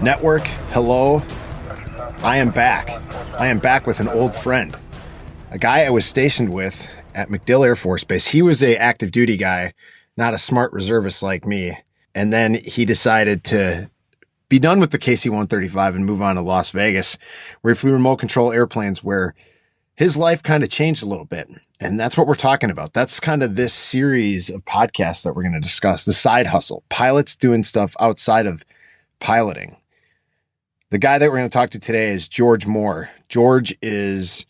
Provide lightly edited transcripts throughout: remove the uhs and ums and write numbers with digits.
Network, hello. I am back. I am back with an old friend, a guy I was stationed with at MacDill Air Force Base. He was a active duty guy, not a smart reservist like me. And then he decided to be done with the KC-135 and move on to Las Vegas, where he flew remote control airplanes, where his life kind of changed a little bit. And that's what we're talking about. That's kind of this series of podcasts that we're going to discuss, the side hustle, pilots doing stuff outside of piloting. The guy that we're going to talk to today is George Moore. George was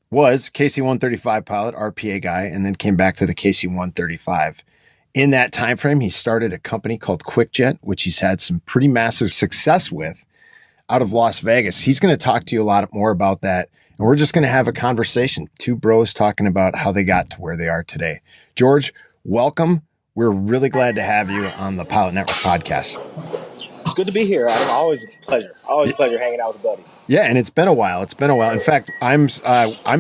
KC-135 pilot, RPA guy, and then came back to the KC-135. In that time frame, he started a company called QuickJet, which he's had some pretty massive success with out of Las Vegas. He's going to talk to you a lot more about that, and we're just going to have a conversation. Two bros talking about how they got to where they are today. George, welcome. We're really glad to have you on the Pilot Network podcast. It's good to be here, Adam. Always a pleasure. Always a pleasure hanging out with a buddy. Yeah, and it's been a while. In fact, I'm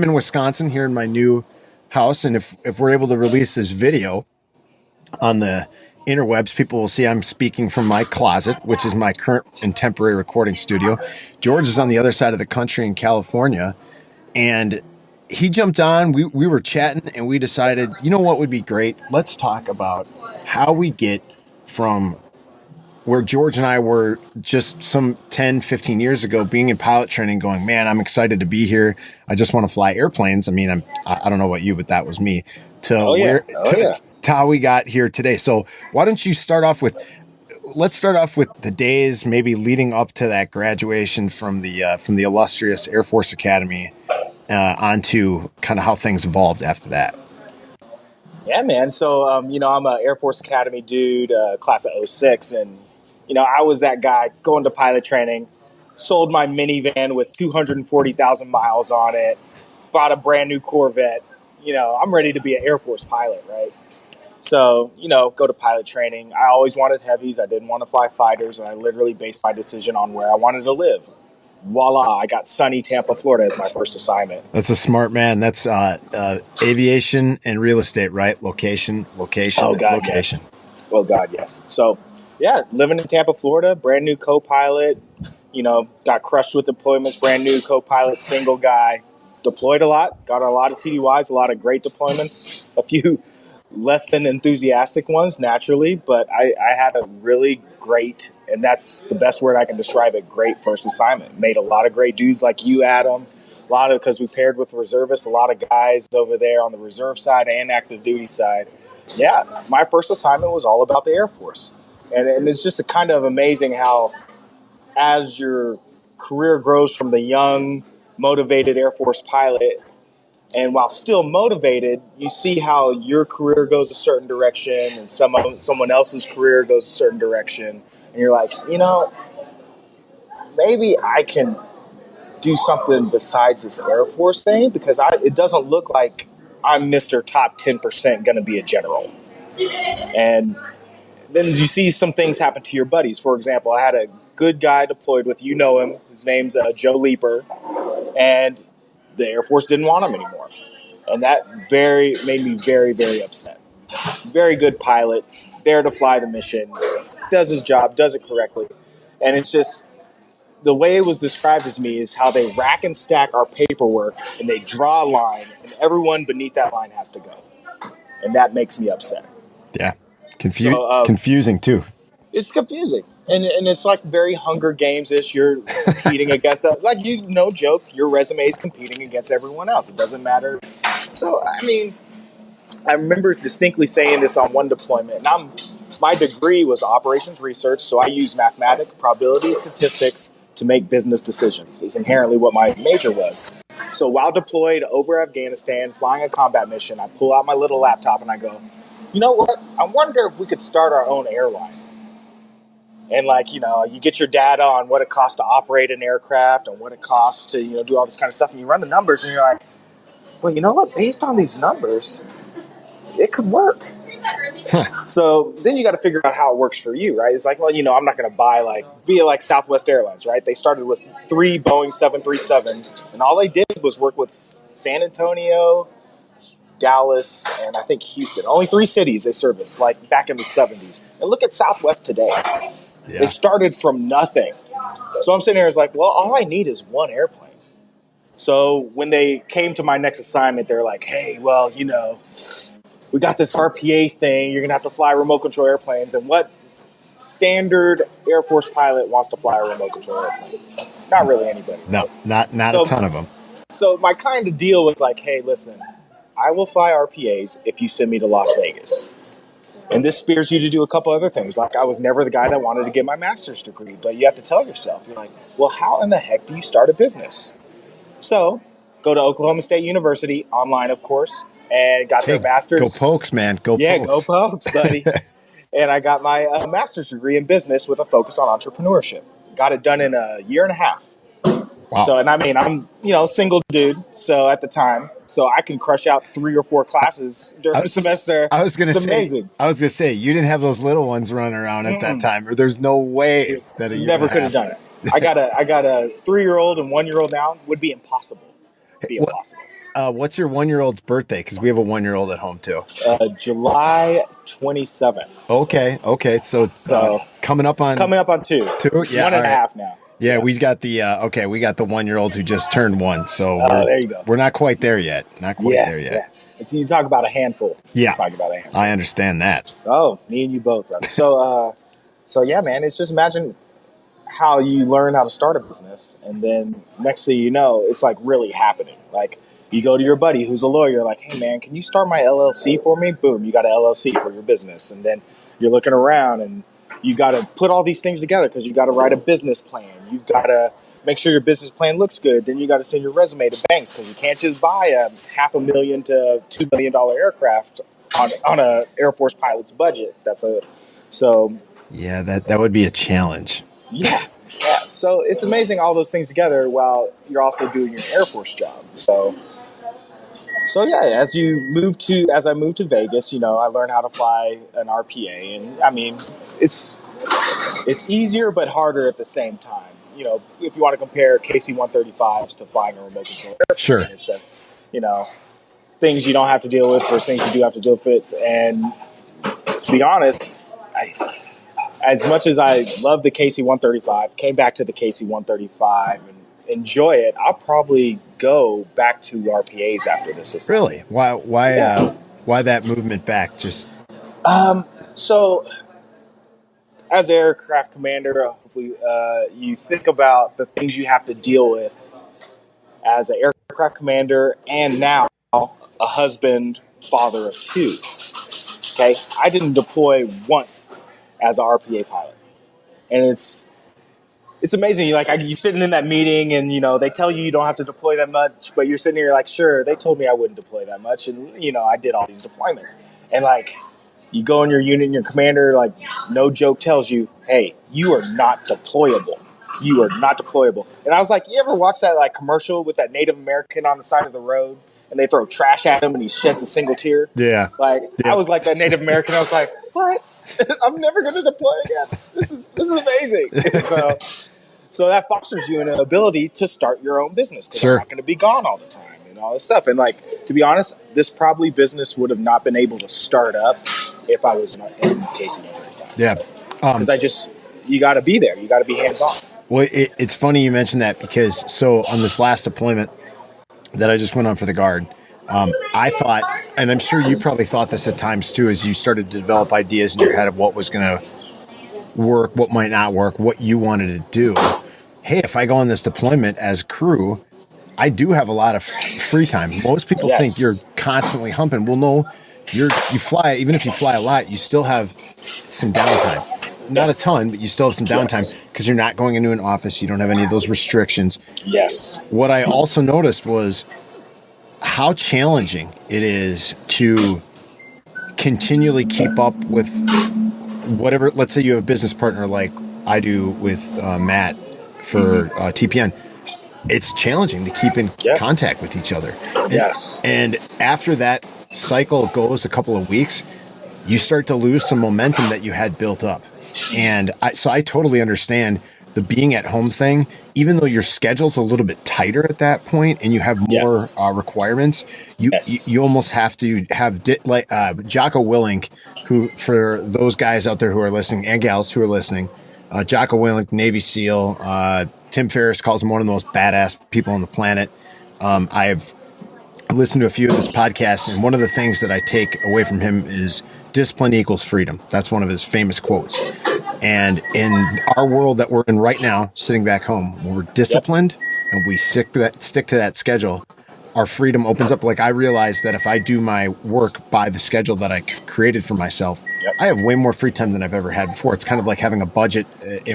in Wisconsin here in my new house, and if we're able to release this video on the interwebs, people will see I'm speaking from my closet, which is my current and temporary recording studio. George is on the other side of the country in California, and he jumped on. We were chatting, and we decided, you know what would be great? Let's talk about how we get from where George and I were just some 10, 15 years ago, being in pilot training, going, man, I'm excited to be here. I just want to fly airplanes. I mean, I don't know about you, but that was me. To how we got here today. So why don't you let's start off with the days maybe leading up to that graduation from the illustrious Air Force Academy onto kind of how things evolved after that. Yeah, man. So, I'm an Air Force Academy dude, class of 06. And, I was that guy going to pilot training, sold my minivan with 240,000 miles on it, bought a brand new Corvette. I'm ready to be an Air Force pilot, right? So, go to pilot training. I always wanted heavies. I didn't want to fly fighters. And I literally based my decision on where I wanted to live. Voila, I got sunny Tampa, Florida as my first assignment. That's a smart man. That's aviation and real estate, right? Location. Oh, God, location. Yes. Oh, God, yes. So, yeah, living in Tampa, Florida, brand new co-pilot, got crushed with deployments, brand new co-pilot, single guy. Deployed a lot, got a lot of TDYs, a lot of great deployments, a few less than enthusiastic ones, naturally, but I had a really great, and that's the best word I can describe it, great first assignment. Made a lot of great dudes like you, Adam, because we paired with reservists, a lot of guys over there on the reserve side and active duty side. Yeah, my first assignment was all about the Air Force. And it's just kind of amazing how as your career grows from the young, motivated Air Force pilot, and while still motivated, you see how your career goes a certain direction and someone else's career goes a certain direction. And you're like, maybe I can do something besides this Air Force thing, because it doesn't look like I'm Mr. Top 10% going to be a general. And then as you see some things happen to your buddies. For example, I had a good guy deployed with, him. His name's Joe Leeper. And the Air Force didn't want him anymore. And that made me very, very upset. Very good pilot, there to fly the mission, does his job, does it correctly. And it's just, the way it was described to me is how they rack and stack our paperwork and they draw a line and everyone beneath that line has to go. And that makes me upset. Yeah. Confusing too. It's confusing. And it's like very Hunger Games-ish. You're competing against, no joke, your resume is competing against everyone else. It doesn't matter. So, I remember distinctly saying this on one deployment. And my degree was operations research, so I use mathematics, probability, statistics to make business decisions. Is inherently what my major was. So while deployed over Afghanistan, flying a combat mission, I pull out my little laptop and I go, you know what? I wonder if we could start our own airline. And you get your data on what it costs to operate an aircraft and what it costs to, do all this kind of stuff. And you run the numbers and you're like, well, you know what? Based on these numbers, it could work. So then you got to figure out how it works for you, right? It's like, well, I'm not going to be like Southwest Airlines, right? They started with 3 Boeing 737s and all they did was work with San Antonio, Dallas, and I think Houston. Only 3 cities they service, like back in the 70s. And look at Southwest today. Yeah. It started from nothing. So I'm sitting there, it's like, well, all I need is one airplane. So when they came to my next assignment, they're like, hey, well, we got this RPA thing. You're going to have to fly remote control airplanes. And what standard Air Force pilot wants to fly a remote control airplane? Not really anybody. No, not So- a ton of them. So my kind of deal was like, hey, listen, I will fly RPAs if you send me to Las Vegas. And this spears you to do a couple other things. Like, I was never the guy that wanted to get my master's degree, but you have to tell yourself, you're like, well, how in the heck do you start a business? So go to Oklahoma State University, online, of course, and got their master's. Go Pokes, man. Go Yeah, Pokes. go Pokes, buddy. And I got my master's degree in business with a focus on entrepreneurship. Got it done in a year and a half. Wow. So, and I mean, I'm, single dude. So at the time, so I can crush out 3 or 4 classes during the semester. I was gonna it's say, amazing. you didn't have those little ones running around at that time, or there's no way that You never could have done it. I got a 3-year-old and 1-year-old now. Would be impossible. Impossible. What's your 1-year-old's birthday? Because we have a 1-year-old at home too. July 27th. Okay. So coming up on 2. 2. Yeah, 1.5 now. Yeah, we got the 1-year-old who just turned 1. So there you go. We're not quite there yet. Yeah. You talk about a handful. Yeah, talk about a handful. I understand that. Oh, me and you both, brother. So yeah, man. It's just imagine how you learn how to start a business, and then next thing you know, it's like really happening. Like, you go to your buddy who's a lawyer, like, hey man, can you start my LLC for me? Boom, you got an LLC for your business. And then you're looking around and you got to put all these things together because you got to write a business plan. You've got to make sure your business plan looks good. Then you got to send your resume to banks because you can't just buy a $500,000 to $2 million aircraft on a Air Force pilot's budget. Yeah, that would be a challenge. Yeah. So it's amazing all those things together while you're also doing your Air Force job. So yeah, as I moved to Vegas, I learned how to fly an RPA, and I mean, it's easier but harder at the same time. If you want to compare KC-135s to flying a remote control airplane, Sure. it's things you don't have to deal with versus things you do have to deal with. And to be honest, as much as I love the KC-135, came back to the KC-135 and enjoy it, I'll probably go back to RPAs after this assignment. Really? Why that movement back? Just so as an aircraft commander, hopefully you think about the things you have to deal with as an aircraft commander and now a husband, father of 2. Okay, I didn't deploy once as an RPA pilot, and it's amazing. You're sitting in that meeting, and they tell you don't have to deploy that much, but you're sitting here like, sure, they told me I wouldn't deploy that much, and I did all these deployments, and you go in your unit, and your commander, no joke, tells you, hey, you are not deployable. You are not deployable. And I was like, you ever watch that commercial with that Native American on the side of the road, and they throw trash at him, and he sheds a single tear? Yeah. I was like that Native American. I was like, what? I'm never going to deploy again. This is amazing. So that fosters you an ability to start your own business because Sure. I'm not going to be gone all the time and all this stuff. And to be honest, this probably business would have not been able to start up if I was in KC-135. Yeah. Because you got to be there. You got to be hands on. Well, it's funny you mentioned that because on this last deployment that I just went on for the Guard, I thought, and I'm sure you probably thought this at times too, as you started to develop ideas in your head of what was going to work, what might not work, what you wanted to do. Hey, if I go on this deployment as crew, I do have a lot of free time. Most people think you're constantly humping. Well, no, you fly, even if you fly a lot, you still have some downtime. Not a ton, but you still have some downtime because you're not going into an office. You don't have any of those restrictions. Yes. What I also noticed was how challenging it is to continually keep up with whatever. Let's say you have a business partner like I do with Matt for TPN. It's challenging to keep in contact with each other. And after that cycle goes a couple of weeks, you start to lose some momentum that you had built up. And I totally understand the being at home thing, even though your schedule's a little bit tighter at that point and you have more Yes. Requirements, you almost have to have Jocko Willink, who, for those guys out there who are listening and gals who are listening, Jocko Willink, Navy SEAL, Tim Ferriss calls him one of the most badass people on the planet. I've listened to a few of his podcasts, and one of the things that I take away from him is discipline equals freedom. That's one of his famous quotes. And in our world that we're in right now, sitting back home, when we're disciplined and we stick to that schedule, our freedom opens up. Like, I realize that if I do my work by the schedule that I created for myself, I have way more free time than I've ever had before. It's kind of like having a budget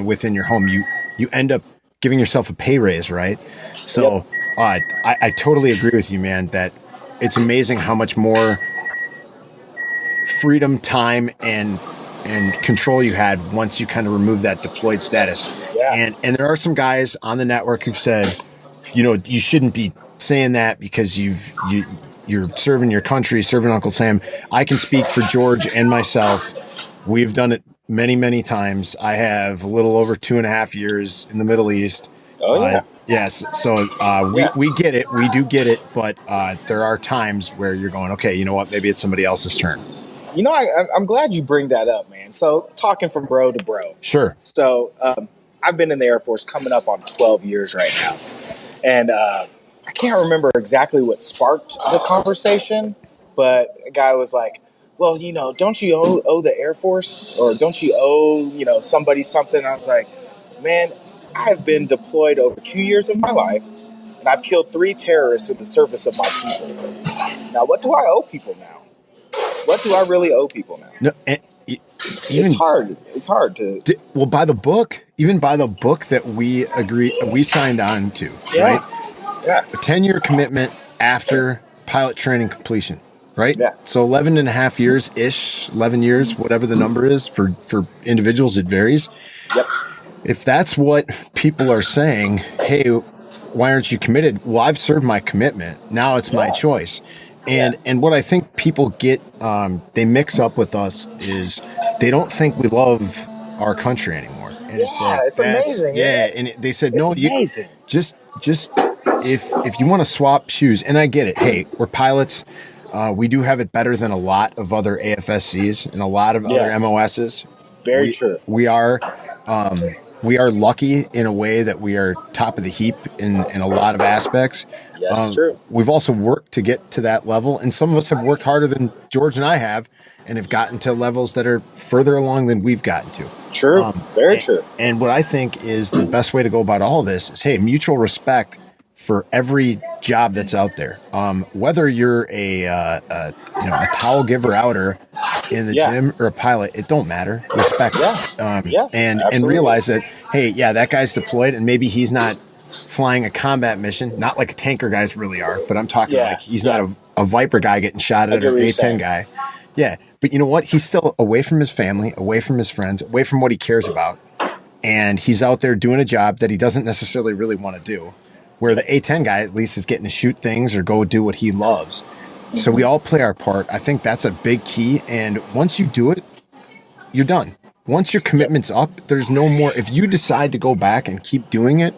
within your home. You end up giving yourself a pay raise, right? So I totally agree with you, man, that it's amazing how much more freedom, time, and control you had once you kind of remove that deployed status. And there are some guys on the network who've said, you shouldn't be saying that because you're serving your country, serving Uncle Sam. I can speak for George and myself. We've done it many, many times. I have a little over 2.5 years in the Middle East. Yes. So we get it. We do get it. But there are times where you're going, okay, you know what? Maybe it's somebody else's turn. I'm glad you bring that up, man. So, talking from bro to bro. Sure. So, I've been in the Air Force coming up on 12 years right now. And I can't remember exactly what sparked the conversation, but a guy was like, well, don't you owe the Air Force, or don't you owe, somebody something? I was like, man, I've been deployed over 2 years of my life, and I've killed 3 terrorists in the service of my people. Now, what do I owe people now? What do I really owe people now? No, it's hard. It's hard to. Well, by the book, even by the book that we signed on to, right? Yeah. A 10-year commitment after pilot training completion, right? Yeah. So 11.5 years-ish, 11 years, whatever the number is for individuals, it varies. Yep. If that's what people are saying, hey, why aren't you committed? Well, I've served my commitment. Now it's my choice. And what I think people get, they mix up with us is they don't think we love our country anymore. And it's amazing. And they said, no, amazing. Just if you want to swap shoes, and I get it. Hey, we're pilots. We do have it better than a lot of other AFSCs and a lot of other MOSs. Very true. We are lucky in a way that we are top of the heap in a lot of aspects. Yes, true. We've also worked to get to that level, and some of us have worked harder than George and I have, and have gotten to levels that are further along than we've gotten to. True. Very true. And what I think is the best way to go about all this is, hey, mutual respect for every job that's out there. Whether you're a towel giver outer in the gym or a pilot, it don't matter. Respect. And realize that, hey, that guy's deployed, and maybe he's not flying a combat mission, not like tanker guys really are, but I'm talking like he's not a Viper guy getting shot at, or an A-10 guy. Yeah, but you know what? He's still away from his family, away from his friends, away from what he cares about, and he's out there doing a job that he doesn't necessarily really want to do, where the A-10 guy at least is getting to shoot things or go do what he loves. So we all play our part. I think that's a big key, and once you do it, you're done. Once your commitment's up, there's no more. If you decide to go back and keep doing it,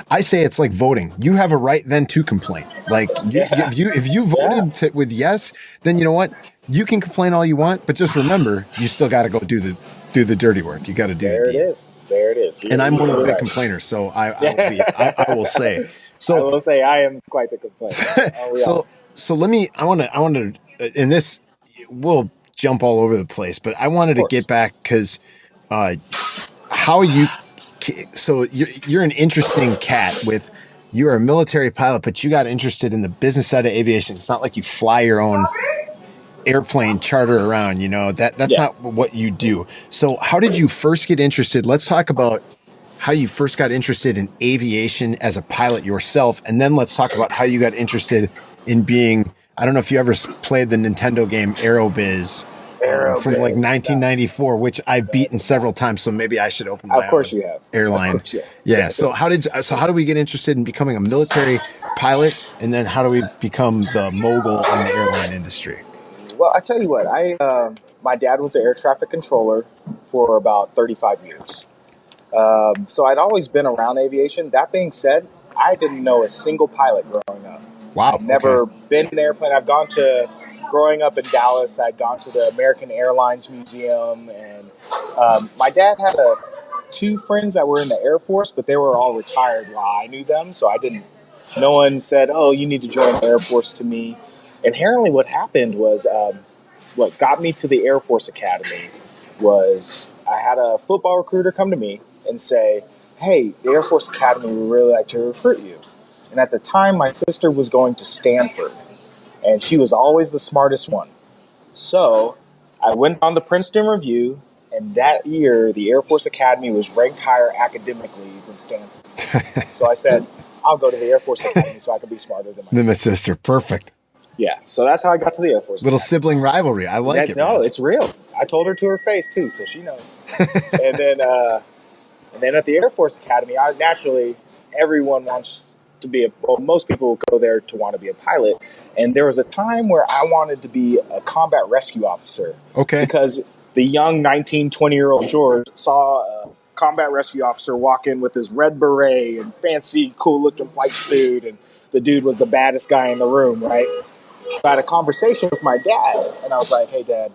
I say it's like voting. You have a right then to complain. Like if you voted with yes, then you know what? You can complain all you want, but just remember, you still got to go do the dirty work. You got to do the deed. There it is. And I'm one of the big complainers, so I will say. So I will say I am quite the complainer. So let me. I want to. In this, we'll jump all over the place, but I wanted to get back because how you. So you're an interesting cat. You're a military pilot, but you got interested in the business side of aviation. It's not like you fly your own airplane, charter around. That's not what you do. So how did you first get interested? Let's talk about how you first got interested in aviation as a pilot yourself, and then let's talk about how you got interested in being. I don't know if you ever played the Nintendo game Aerobiz. From like 1994, which I've beaten several times, so maybe I should open my own airline. So how do we get interested in becoming a military pilot, and then how do we become the mogul in the airline industry? Well, I tell you what, my dad was an air traffic controller for about 35 years. So I'd always been around aviation. That being said, I didn't know a single pilot growing up. Wow. I'd never been in an airplane. Growing up in Dallas, I'd gone to the American Airlines Museum, and my dad had two friends that were in the Air Force, but they were all retired while I knew them, so no one said, "Oh, you need to join the Air Force" to me. Inherently, what happened was, what got me to the Air Force Academy was I had a football recruiter come to me and say, "Hey, the Air Force Academy would really like to recruit you." And at the time, my sister was going to Stanford, and she was always the smartest one. So I went on the Princeton Review, and that year, the Air Force Academy was ranked higher academically than Stanford. So I said, I'll go to the Air Force Academy so I can be smarter than my sister. Perfect. Yeah, so that's how I got to the Air Force. Little sibling rivalry. I like it. No, it's real. I told her to her face, too, so she knows. And then at the Air Force Academy, everyone wants to be most people will go there to want to be a pilot. And there was a time where I wanted to be a combat rescue officer. Okay. Because the young 19, 20-year-old George saw a combat rescue officer walk in with his red beret and fancy, cool-looking flight suit, and the dude was the baddest guy in the room, right? I had a conversation with my dad, and I was like, "Hey, Dad,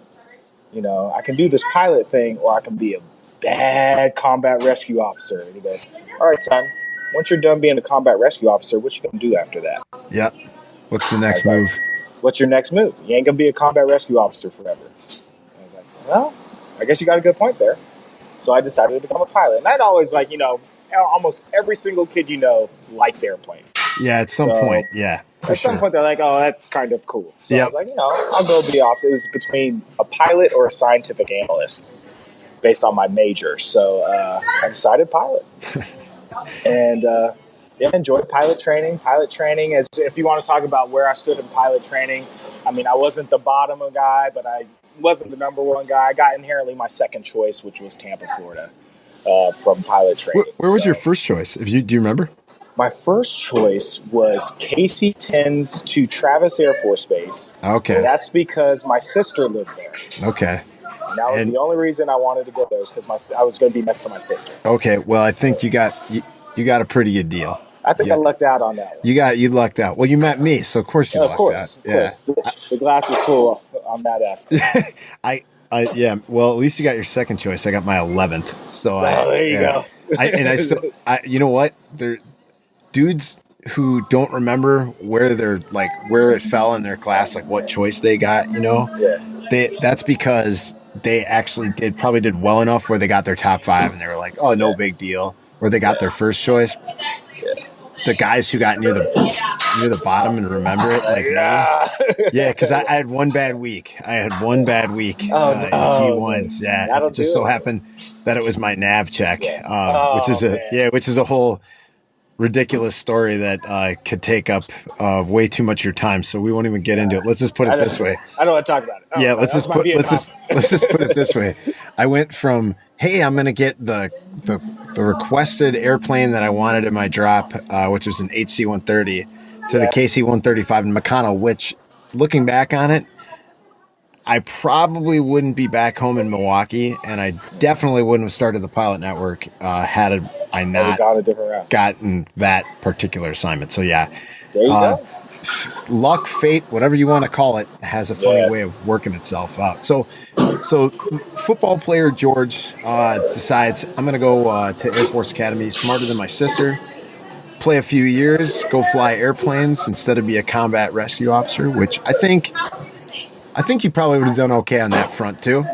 I can do this pilot thing, or I can be a bad combat rescue officer." And he goes, "All right, son, once you're done being a combat rescue officer, what you going to do after that?" Yep. What's the next move? What's your next move? You ain't going to be a combat rescue officer forever. And I was like, well, I guess you got a good point there. So I decided to become a pilot. And I'd always almost every single kid likes airplanes. Yeah, at some point, yeah. At some point, they're like, "Oh, that's kind of cool." So I was like, I'll go be opposite. It was between a pilot or a scientific analyst based on my major. So I decided pilot. And enjoyed pilot training. Pilot training, if you want to talk about where I stood in pilot training, I mean, I wasn't the bottom guy, but I wasn't the number one guy. I got inherently my second choice, which was Tampa, Florida, from pilot training. Where was your first choice? Do you remember? My first choice was KC-10s to Travis Air Force Base. Okay. And that's because my sister lived there. Okay. And that was the only reason I wanted to go there, because I was going to be next to my sister. Okay. Well, I think you got a pretty good deal. I think I lucked out on that one. You lucked out. Well, you met me, so of course you lucked out. Of course. The glass is full on that aspect. Well, at least you got your second choice. I got my 11th. So there you go. You know what? Dudes who don't remember where it fell in their class, like what choice they got, that's because they actually probably did well enough where they got their top 5 and they were like, "Oh, no big deal," or they got their first choice. The guys who got near the bottom and remember it, like me, because I had one bad week. in T1s. Yeah, it just so happened that it was my nav check, which is a whole ridiculous story that could take up way too much of your time, so we won't even get into it. Let's just put it this way. I don't want to talk about it. Let's just put it this way. I went from, hey, I'm going to get the requested airplane that I wanted in my drop, which was an HC-130, to the KC-135 in McConnell, which, looking back on it, I probably wouldn't be back home in Milwaukee, and I definitely wouldn't have started the pilot network had I not gotten that particular assignment. So yeah, there you go. Luck, fate, whatever you want to call it, has a funny way of working itself out. So football player George decides, I'm going to go to Air Force Academy, smarter than my sister, play a few years, go fly airplanes instead of be a combat rescue officer, which I think you probably would have done okay on that front too.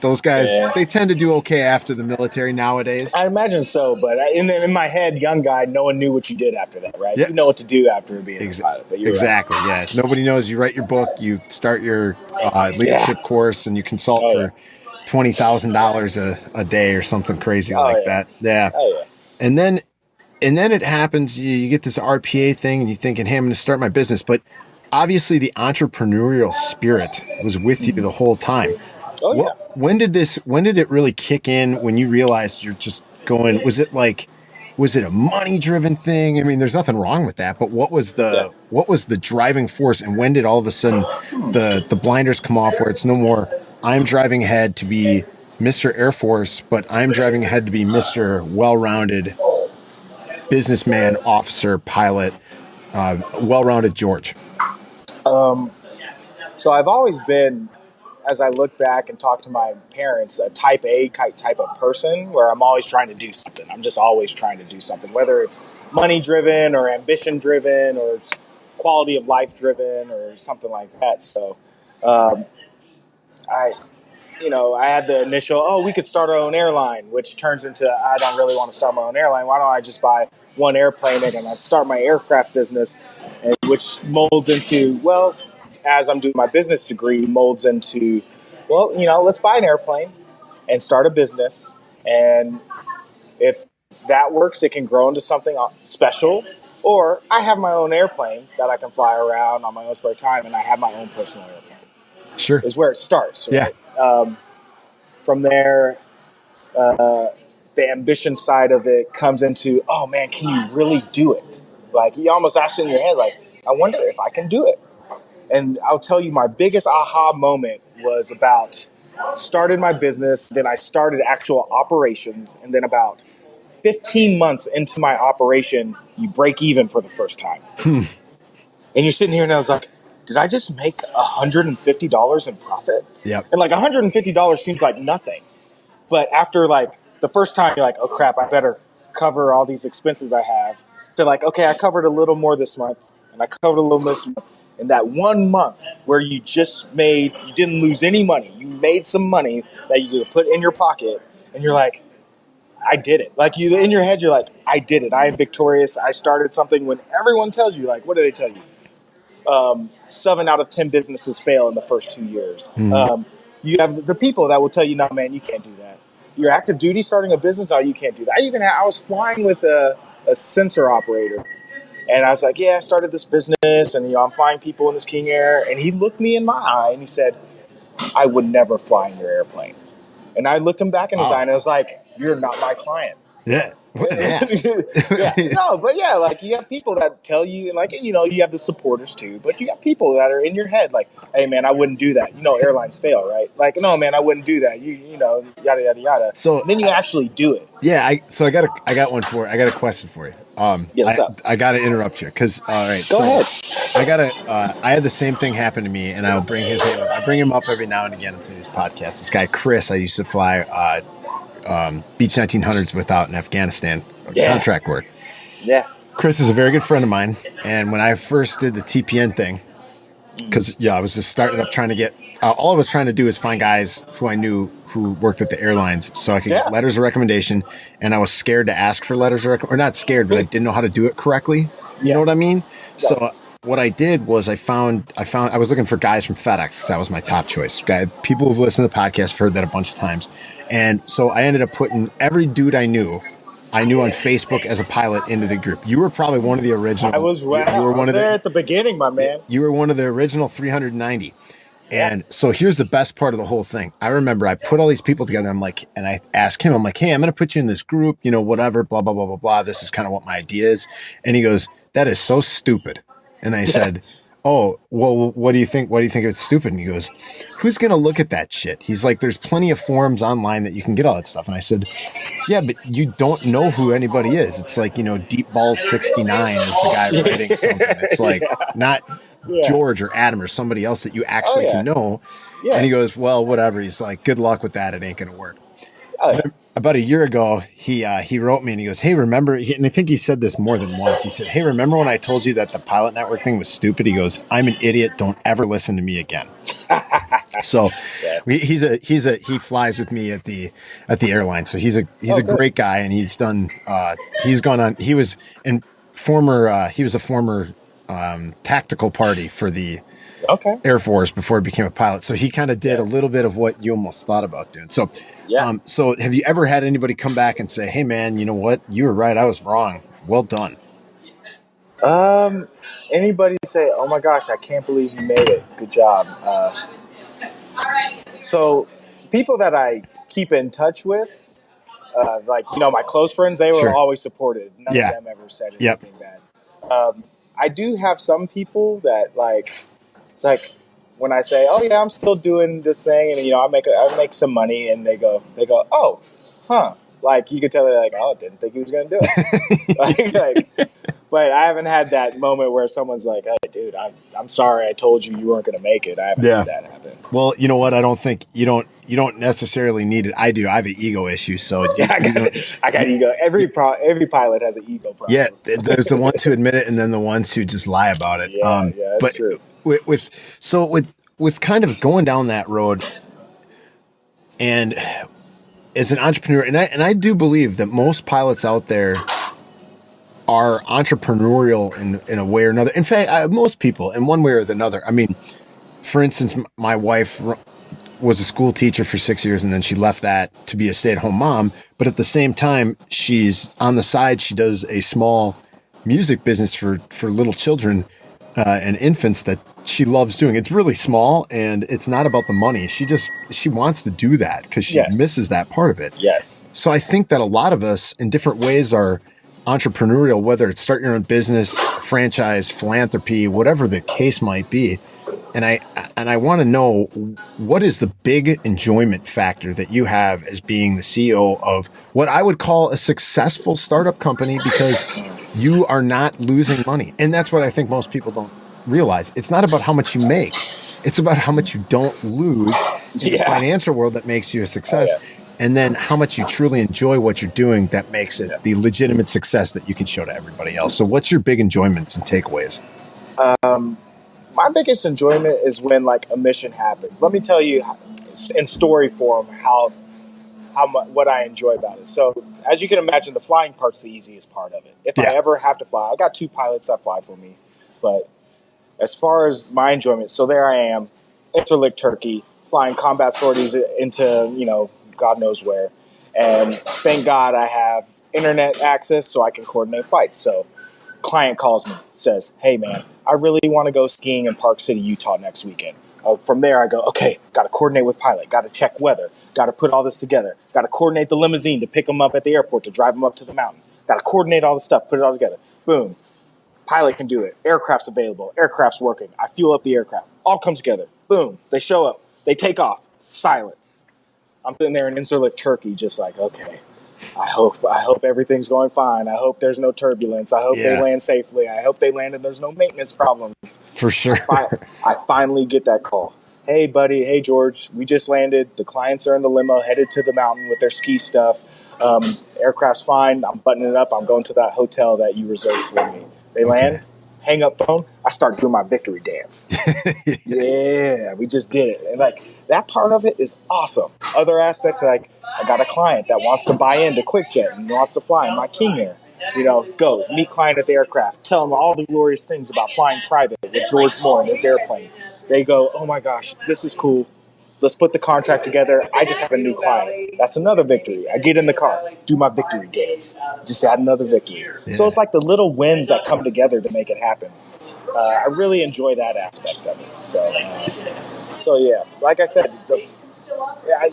Those guys, they tend to do okay after the military nowadays. I imagine so, but in my head, young guy, no one knew what you did after that, right? You know what to do after being a pilot. But exactly, right. Yeah. Nobody knows. You write your book, you start your leadership course, and you consult for $20,000 a day or something crazy that. Yeah. Oh, yeah. And then it happens, you get this RPA thing, and you're thinking, hey, I'm going to start my business, but obviously the entrepreneurial spirit was with you the whole time. When did it really kick in, when you realized you're just going, was it a money driven thing? I mean, there's nothing wrong with that, but what was the driving force, and when did all of a sudden the blinders come off where it's no more I'm driving ahead to be Mr. Air Force, but I'm driving ahead to be Mr. Well-rounded businessman, officer, pilot, well-rounded George. So I've always been, as I look back and talk to my parents, a type A type of person where I'm always trying to do something. I'm just always trying to do something, whether it's money driven or ambition driven or quality of life driven or something like that. So um, I, I had the initial, oh, we could start our own airline, which turns into, I don't really want to start my own airline. Why don't I just buy one airplane and I start my aircraft business, and which molds into, well, as I'm doing my business degree, molds into, well, let's buy an airplane and start a business. And if that works, it can grow into something special. Or I have my own airplane that I can fly around on my own spare time, and I have my own personal airplane. Sure. Is where it starts, Yeah. right? From there, the ambition side of it comes into, oh man, can you really do it? Like you almost ask in your head, like, I wonder if I can do it. And I'll tell you, my biggest aha moment was about started my business, then I started actual operations, and then about 15 months into my operation, you break even for the first time. And you're sitting here and I was like, did I just make $150 in profit? Yep. And like $150 seems like nothing. But after like the first time, you're like, oh crap, I better cover all these expenses I have. To like, okay, I covered a little more this month, and I covered a little this month. And that 1 month where you didn't lose any money, you made some money that you could put in your pocket, and you're like, I did it. Like you in your head, you're like, I did it. I am victorious. I started something. When everyone tells you, like, what do they tell you? 7 out of 10 businesses fail in the first 2 years. You have the people that will tell you, no, man, you can't do that. You're active duty starting a business, no, you can't do that. I was flying with a sensor operator, and I was like, yeah, I started this business, and I'm flying people in this King Air, and he looked me in my eye and he said, I would never fly in your airplane. And I looked him back in his eye and I was like, you're not my client. Yeah. What an ass. Yeah, no, but yeah, like you have people that tell you, and like you have the supporters too, but you got people that are in your head, like, hey man, I wouldn't do that. Airlines fail, right? Like, no man, I wouldn't do that. Yada yada yada. So And then you actually do it. yeah, I got a question for you. Yeah, what's up? I got to interrupt you because all right, Go ahead. I had the same thing happen to me, and I bring him up every now and again in some of these podcasts. This guy Chris, I used to fly Beach 1900s without in Afghanistan contract work. Yeah. Chris is a very good friend of mine, and when I first did the TPN thing, because I was just starting up trying to get. All I was trying to do is find guys who I knew who worked at the airlines, so I could get letters of recommendation. And I was scared to ask for letters of recommendation, or not scared, but I didn't know how to do it correctly. You know what I mean? Yeah. So what I did was I was looking for guys from FedEx because that was my top choice. People who've listened to the podcast have heard that a bunch of times, and so I ended up putting every dude I knew on Facebook as a pilot into the group. You were probably one of the original. I was there at the beginning, my man. You were one of the original 390. And so here's the best part of the whole thing. I remember I put all these people together. I'm like, and I asked him, I'm like, hey, I'm going to put you in this group, whatever, blah, blah, blah, blah, blah. This is kind of what my idea is. And he goes, that is so stupid. And I said, oh, well, what do you think? Why do you think it's stupid? And he goes, who's going to look at that shit? He's like, there's plenty of forums online that you can get all that stuff. And I said, yeah, but you don't know who anybody is. It's like, Deep Balls 69 is the guy writing something. It's like not George or Adam or somebody else that you actually can know. Yeah. And he goes, well, whatever. He's like, good luck with that. It ain't going to work. About a year ago, he wrote me and he goes, hey, remember, and I think he said this more than once. He said, hey, remember when I told you that the pilot network thing was stupid? He goes, I'm an idiot. Don't ever listen to me again. So he flies with me at the airline. So he's a great guy, and he was a former tactical party for the Air Force before he became a pilot. So he kind of did a little bit of what you almost thought about doing. So so have you ever had anybody come back and say, hey man, you know what? You were right. I was wrong. Well done. Anybody say, oh my gosh, I can't believe you made it. Good job. So people that I keep in touch with, my close friends, they were always supported. None of them ever said anything bad. I do have some people that it's like, when I say, "Oh yeah, I'm still doing this thing," and I make some money, and they go, "Oh, huh." Like you could tell they're like, "Oh, didn't think he was gonna do it." But I haven't had that moment where someone's like, "Hey, dude, I'm sorry, I told you weren't gonna make it." I haven't had that happen. Well, you know what? I don't think you don't necessarily need it. I do. I have an ego issue, so I got ego. Every pilot has an ego problem. Yeah, there's the ones who admit it, and then the ones who just lie about it. Yeah, that's but true. With kind of going down that road, and as an entrepreneur, and I do believe that most pilots out there are entrepreneurial in a way or another. In fact, most people in one way or another. I mean, for instance, my wife was a school teacher for 6 years, and then she left that to be a stay-at-home mom. But at the same time, she's on the side. She does a small music business for little children and infants that she loves doing. It's really small, and it's not about the money. She wants to do that because she misses that part of it. Yes. So I think that a lot of us, in different ways, are entrepreneurial, whether it's starting your own business, franchise, philanthropy, whatever the case might be. And I want to know, what is the big enjoyment factor that you have as being the CEO of what I would call a successful startup company, because you are not losing money. And that's what I think most people don't realize. It's not about how much you make. It's about how much you don't lose in the financial world that makes you a success. Oh, yeah. And then how much you truly enjoy what you're doing that makes it the legitimate success that you can show to everybody else. So what's your big enjoyments and takeaways? My biggest enjoyment is when like a mission happens. Let me tell you in story form what I enjoy about it. So as you can imagine, the flying part's the easiest part of it. If I ever have to fly, I got 2 pilots that fly for me. But as far as my enjoyment, so there I am, Interlick Turkey, flying combat sorties into, God knows where. And thank God I have internet access so I can coordinate flights. So client calls me, says, "Hey man, I really want to go skiing in Park City, Utah next weekend." From there I go, okay, got to coordinate with pilot, got to check weather, got to put all this together, got to coordinate the limousine to pick them up at the airport, to drive them up to the mountain, got to coordinate all the stuff, put it all together. Boom. Pilot can do it. Aircraft's available. Aircraft's working. I fuel up the aircraft. All comes together. Boom. They show up. They take off. Silence. I'm sitting there in Interlick Turkey just like, okay, I hope everything's going fine. I hope there's no turbulence. I hope they land safely. I hope they land and there's no maintenance problems. For sure. I finally get that call. "Hey, buddy. Hey, George. We just landed. The clients are in the limo headed to the mountain with their ski stuff. Aircraft's fine. I'm buttoning it up. I'm going to that hotel that you reserved for me." They land. Hang up phone. I start doing my victory dance. Yeah, we just did it. And like that part of it is awesome. Other aspects, like I got a client that wants to buy into QuickJet and wants to fly in my King Air. Go meet client at the aircraft. Tell them all the glorious things about flying private with George Moore in his airplane. They go, "Oh my gosh, this is cool. Let's put the contract together. I just have a new client." That's another victory. I get in the car, do my victory dance. Just add another victory. Yeah. So it's like the little wins that come together to make it happen. I really enjoy that aspect of it. So yeah, like I said,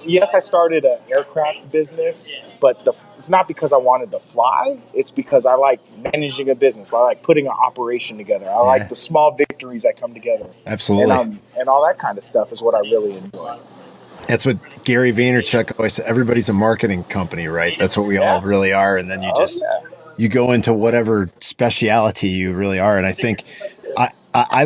yes, I started an aircraft business, but it's not because I wanted to fly. It's because I like managing a business. I like putting an operation together. I like the small victories that come together. Absolutely. And all that kind of stuff is what I really enjoy. That's what Gary Vaynerchuk always said. Everybody's a marketing company, right? That's what we all really are. And then you go into whatever speciality you really are. And I think I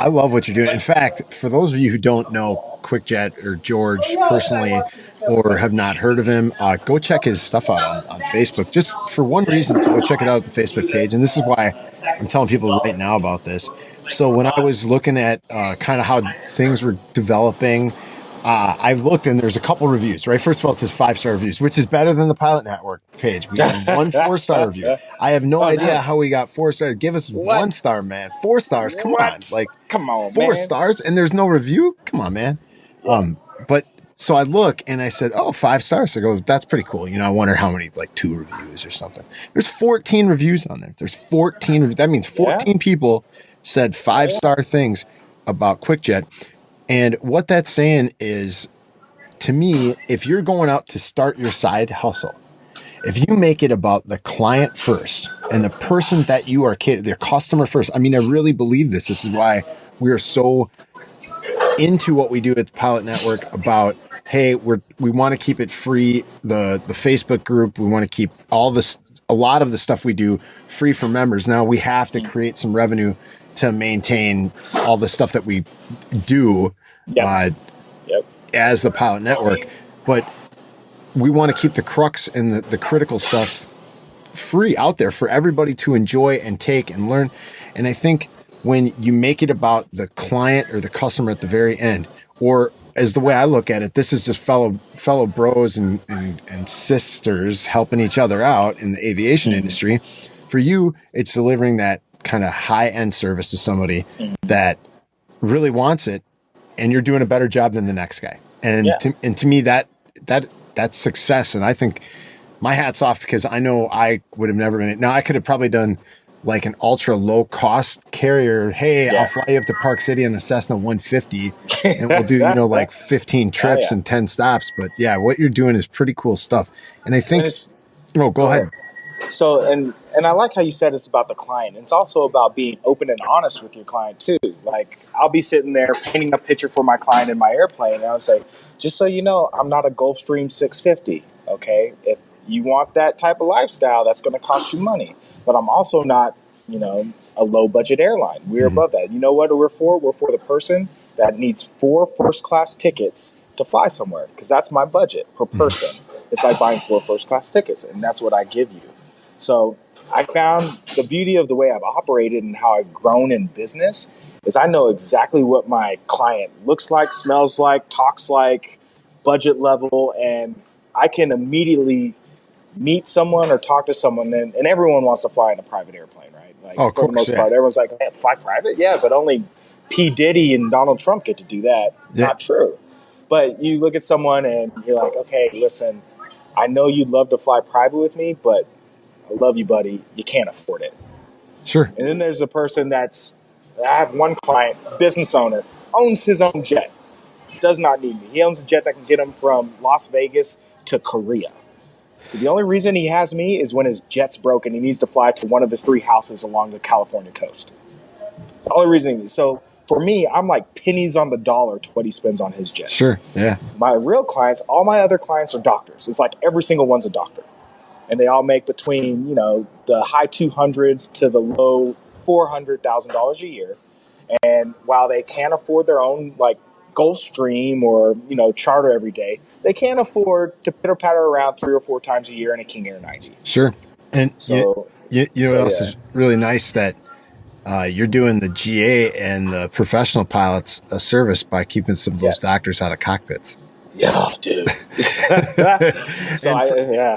love what you're doing. In fact, for those of you who don't know QuickJet or George personally, or have not heard of him, go check his stuff out on Facebook. Just for one reason, to go check it out at the Facebook page. And this is why I'm telling people right now about this. So when I was looking at kind of how things were developing, I've looked and there's a couple reviews, right? First of all, it says 5-star reviews, which is better than the Pilot Network page. We got 1 4-star review. I have no idea how we got 4 stars. Give us 1 star, man. 4 stars. Come on. Like, come on, 4 man. stars and there's no review? Come on, man. But so I look and I said, 5 stars. I go, that's pretty cool. I wonder how many, like 2 reviews or something. There's 14 reviews on there. There's 14. That means 14 people said 5-star things about QuickJet. And what that's saying is, to me, if you're going out to start your side hustle, if you make it about the client first and the person that you are, their customer first. I mean, I really believe this. This is why we are so into what we do at the Pilot Network about, hey, we want to keep it free. The Facebook group, we want to keep all this, a lot of the stuff we do free for members. Now we have to create some revenue to maintain all the stuff that we do as the Pilot Network, but we want to keep the crux and the critical stuff free out there for everybody to enjoy and take and learn. And I think when you make it about the client or the customer at the very end, or as the way I look at it, this is just fellow bros and sisters helping each other out in the aviation industry. For you, it's delivering that kind of high-end service to somebody that really wants it, and you're doing a better job than the next guy. And to me, that's success. And I think my hat's off, because I know I would have never been. Now I could have probably done like an ultra low cost carrier. Hey, I'll fly you up to Park City in a Cessna 150 and we'll do, like 15 trips and 10 stops. But yeah, what you're doing is pretty cool stuff. And I think, go ahead. So, and I like how you said it's about the client. It's also about being open and honest with your client too. Like, I'll be sitting there painting a picture for my client in my airplane, and I'll say, just so you know, I'm not a Gulfstream 650. Okay, if you want that type of lifestyle, that's going to cost you money. But I'm also not, a low budget airline. We're above that. You know what we're for? We're for the person that needs 4 first class tickets to fly somewhere, because that's my budget per person. It's like buying 4 first class tickets, and that's what I give you. So I found the beauty of the way I've operated and how I've grown in business is I know exactly what my client looks like, smells like, talks like, budget level, and I can immediately meet someone or talk to someone, and everyone wants to fly in a private airplane, right? Like, for the most part, everyone's like, hey, fly private? Yeah, but only P. Diddy and Donald Trump get to do that. Yeah. Not true. But you look at someone and you're like, okay, listen, I know you'd love to fly private with me, but I love you, buddy. You can't afford it. Sure. And then there's a person I have one client, business owner, owns his own jet. Does not need me. He owns a jet that can get him from Las Vegas to Korea. The only reason he has me is when his jet's broken. He needs to fly to one of his 3 houses along the California coast. The only reason. So for me, I'm like pennies on the dollar to what he spends on his jet. Sure. Yeah. My real clients, all my other clients are doctors. It's like every single one's a doctor. And they all make between, the high 200s to the low $400,000 a year. And while they can't afford their own, like, Gulfstream or, charter every day, they can't afford to pitter-patter around 3 or 4 times a year in a King Air 90. Sure. And so, you know what else is really nice? That you're doing the GA and the professional pilots a service by keeping some of those doctors out of cockpits. Yeah, dude.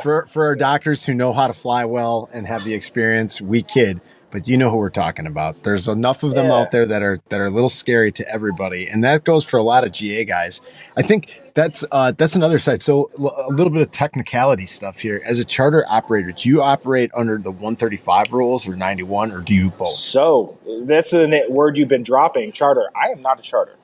For our doctors who know how to fly well and have the experience, we kid, but you know who we're talking about. There's enough of them out there that are a little scary to everybody, and that goes for a lot of GA guys. I think that's another side. So a little bit of technicality stuff here. As a charter operator, do you operate under the 135 rules or 91, or do you both? So that's the word you've been dropping, charter. I am not a charter.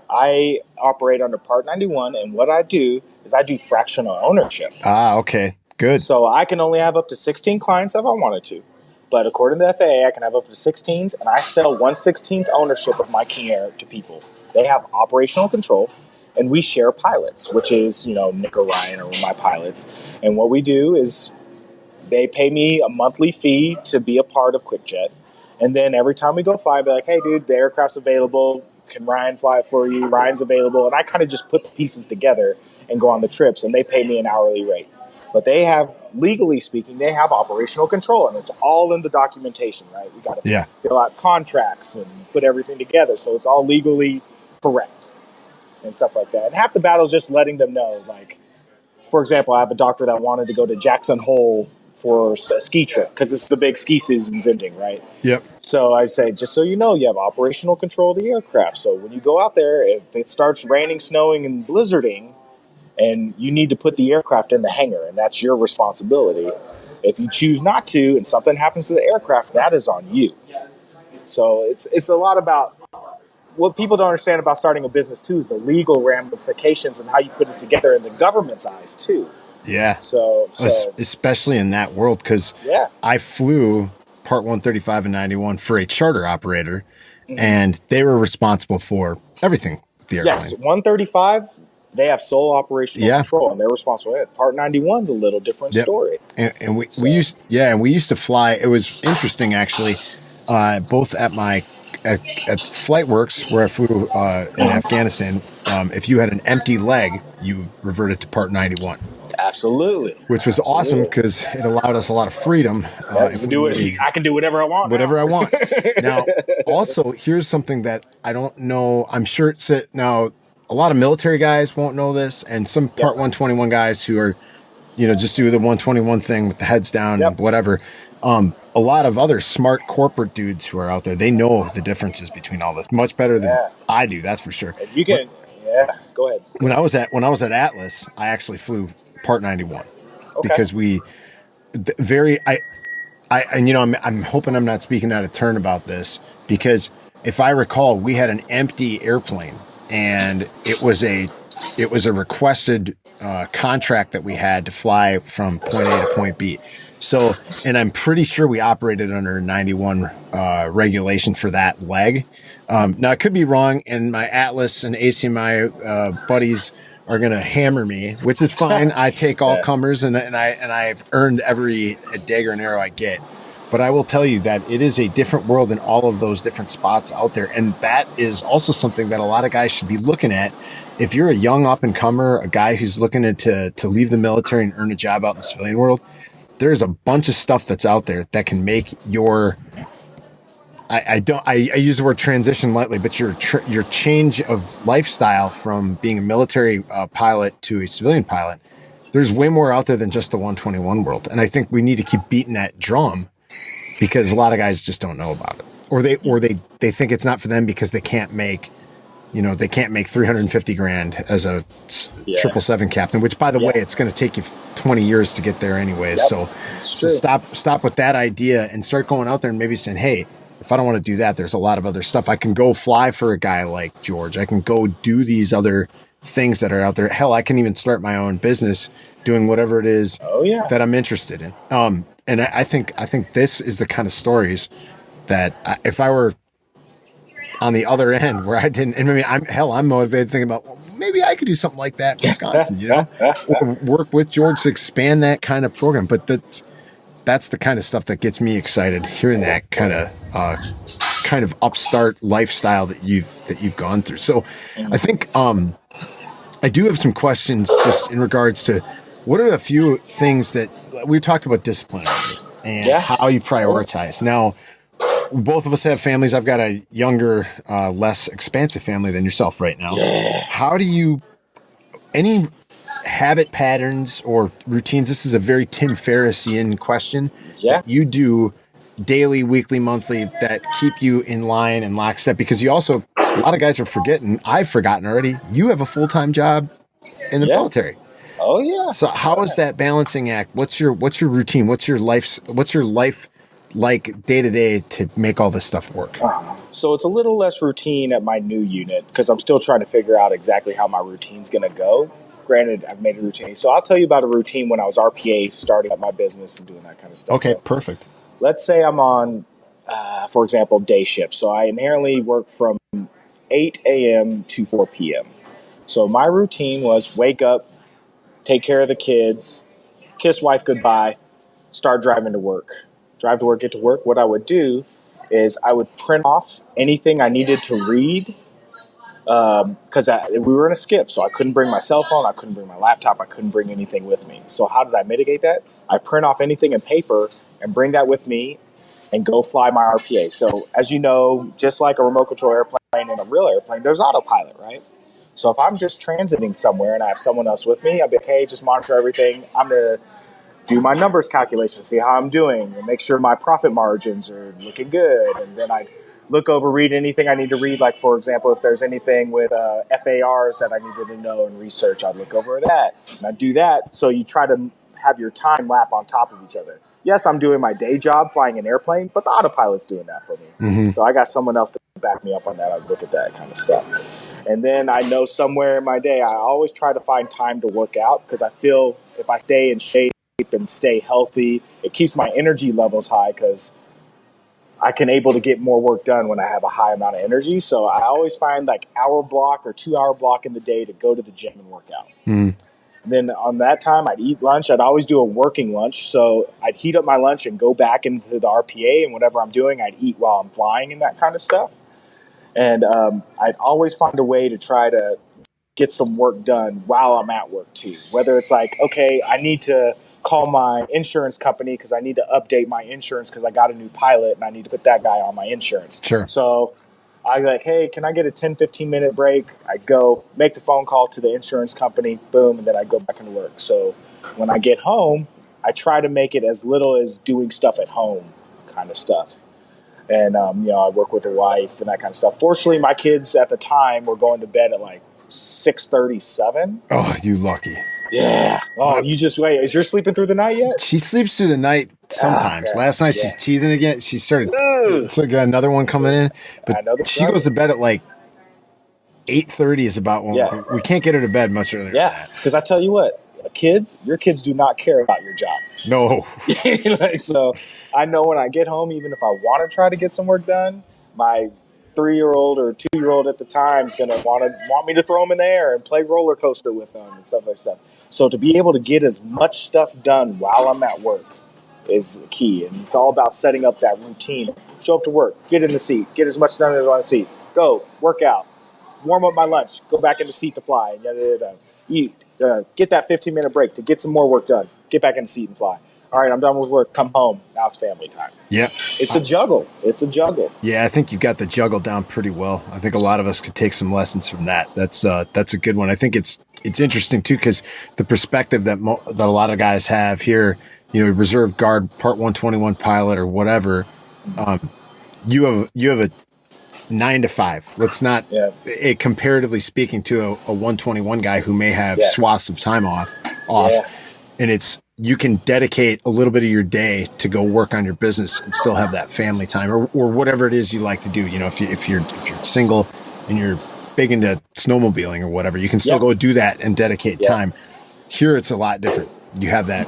I operate under Part 91, and what I do is I do fractional ownership. Ah, okay. Good. So I can only have up to 16 clients if I wanted to. But according to the FAA, I can have up to 16s, and I sell 1/16th ownership of my King Air to people. They have operational control, and we share pilots, which is, Nick or Ryan are my pilots. And what we do is they pay me a monthly fee to be a part of QuickJet. And then every time we go fly, I'll be like, hey, dude, the aircraft's available. Can Ryan fly it for you? Ryan's available. And I kind of just put the pieces together and go on the trips, and they pay me an hourly rate. But they have, legally speaking, they have operational control, and it's all in the documentation, right? We got to fill out contracts and put everything together, so it's all legally correct and stuff like that. And half the battle is just letting them know, like, for example, I have a doctor that wanted to go to Jackson Hole for a ski trip because it's the big ski season's ending, right? Yep. So I say, just so you know, you have operational control of the aircraft. So when you go out there, if it starts raining, snowing, and blizzarding, and you need to put the aircraft in the hangar, and that's your responsibility. If you choose not to, and something happens to the aircraft, that is on you. So it's a lot about what people don't understand about starting a business too is the legal ramifications and how you put it together in the government's eyes too. Yeah. So especially in that world, because I flew Part 135 and 91 for a charter operator, and they were responsible for everything. the Yes, airplane. 135, they have sole operational Yeah. control, and they're responsible. Part 91's a little different Yep. story. And we, So- we used to fly. It was interesting actually, both at at Flight Works where I flew in Afghanistan. If you had an empty leg, you reverted to Part 91, Absolutely. which was awesome because it allowed us a lot of freedom. Yeah, you can do it. I can do whatever I want. Whatever now. I want. Now, also, here's something that I don't know. I'm sure it's now. A lot of military guys won't know this, and some Part 121 guys who are, just do the 121 thing with the heads down and whatever. A lot of other smart corporate dudes who are out there, they know the differences between all this much better than I do. That's for sure. You can, go ahead. When I was at Atlas, I actually flew Part 91 because I'm hoping I'm not speaking out of turn about this because if I recall, we had an empty airplane and it was a requested contract that we had to fly from point A to point B. So, and I'm pretty sure we operated under 91 regulation for that leg. Now I could be wrong, and my Atlas and ACMI buddies are going to hammer me, which is fine. I take all comers, and I've earned every dagger and arrow I get. But I will tell you that it is a different world in all of those different spots out there, and that is also something that a lot of guys should be looking at. If you're a young up and comer, a guy who's looking to leave the military and earn a job out in the civilian world, there's a bunch of stuff that's out there that can make your I use the word transition lightly, but your change of lifestyle from being a military pilot to a civilian pilot, there's way more out there than just the 121 world. And I think we need to keep beating that drum because a lot of guys just don't know about it, or they think it's not for them because they can't make 350 grand as a 777 captain, which by the way, it's going to take you 20 years to get there anyways. So stop with that idea and start going out there and maybe saying, hey, if I don't want to do that, there's a lot of other stuff. I can go fly for a guy like George. I can go do these other things that are out there. Hell, I can even start my own business doing whatever it is that I'm interested in. And I think this is the kind of stories that if I were on the other end where I didn't, and maybe I'm motivated thinking about, well, maybe I could do something like that in Wisconsin, or work with George to expand that kind of program. But that's the kind of stuff that gets me excited, hearing that kind of upstart lifestyle that you've gone through. So I think I do have some questions just in regards to what are a few things that we talked about discipline and how you prioritize. Now, both of us have families. I've got a younger, less expansive family than yourself right now. How do you, any habit patterns or routines? This is a very Tim Ferrissian question that you do daily, weekly, monthly that keep you in line and lockstep, because you also, a lot of guys are forgetting, I've forgotten already, you have a full-time job in the military. Oh yeah. So how is that balancing act? What's your routine? What's your life like day to day to make all this stuff work? So it's a little less routine at my new unit because I'm still trying to figure out exactly how my routine's going to go. Granted, I've made a routine. So I'll tell you about a routine when I was RPA, starting up my business and doing that kind of stuff. Okay, so, perfect. Let's say I'm on, for example, day shift. So I inherently work from 8 a.m. to 4 p.m. So my routine was wake up, take care of the kids, kiss wife goodbye, start driving to work. Drive to work, get to work. What I would do is I would print off anything I needed to read because we were in a skip, so I couldn't bring my cell phone, I couldn't bring my laptop, I couldn't bring anything with me. So how did I mitigate that? I print off anything in paper and bring that with me and go fly my RPA. So as you know, just like a remote control airplane and a real airplane, there's autopilot, right? So if I'm just transiting somewhere and I have someone else with me, I'll be like, hey, just monitor everything. I'm going to do my numbers calculation, see how I'm doing, and make sure my profit margins are looking good. And then I look over, read anything I need to read. Like, for example, if there's anything with FARs that I needed to know and research, I'd look over that. And I do that. So you try to have your time lap on top of each other. Yes, I'm doing my day job flying an airplane, but the autopilot's doing that for me. Mm-hmm. So I got someone else to back me up on that. I look at that kind of stuff. And then I know somewhere in my day, I always try to find time to work out because I feel if I stay in shape and stay healthy, it keeps my energy levels high because I can able to get more work done when I have a high amount of energy. So I always find like hour block or 2 hour block in the day to go to the gym and work out. Mm. Then on that time, I'd eat lunch. I'd always do a working lunch. So I'd heat up my lunch and go back into the RPA, and whatever I'm doing, I'd eat while I'm flying and that kind of stuff. And I'd always find a way to try to get some work done while I'm at work too. Whether it's like, okay, I need to call my insurance company because I need to update my insurance because I got a new pilot and I need to put that guy on my insurance. Sure. So I'm like, hey, can I get a 10, 15-minute break? I go make the phone call to the insurance company, boom, and then I go back into work. So when I get home, I try to make it as little as doing stuff at home kind of stuff. And, I work with a wife and that kind of stuff. Fortunately, my kids at the time were going to bed at like 6:37. Oh, you lucky. Yeah. Oh, you just wait. Is yours sleeping through the night yet? She sleeps through the night sometimes. Okay. Last night she's teething again. She started. It's like another one coming in, but she goes to bed at like 8:30 is about when we can't get her to bed much earlier. Yeah, because I tell you what, your kids do not care about your job. No. So I know when I get home, even if I want to try to get some work done, my 3-year-old or 2-year-old at the time is going to want me to throw them in the air and play roller coaster with them and stuff like that. So to be able to get as much stuff done while I'm at work is key. And it's all about setting up that routine. Show up to work, get in the seat, get as much done as I want to see. Go, work out, warm up my lunch, go back in the seat to fly, eat, get that 15-minute break to get some more work done, get back in the seat and fly. All right, I'm done with work, come home, now it's family time. Yep. It's a juggle. Yeah, I think you've got the juggle down pretty well. I think a lot of us could take some lessons from that. That's a good one. I think it's interesting too because the perspective that that a lot of guys have here, reserve guard, Part 121 pilot or whatever. You have a 9 to 5. Let's not comparatively speaking to a 121 guy who may have swaths of time off, and you can dedicate a little bit of your day to go work on your business and still have that family time or whatever it is you like to do. If you're single and you're big into snowmobiling or whatever, you can still go do that and dedicate time. Here, it's a lot different. You have that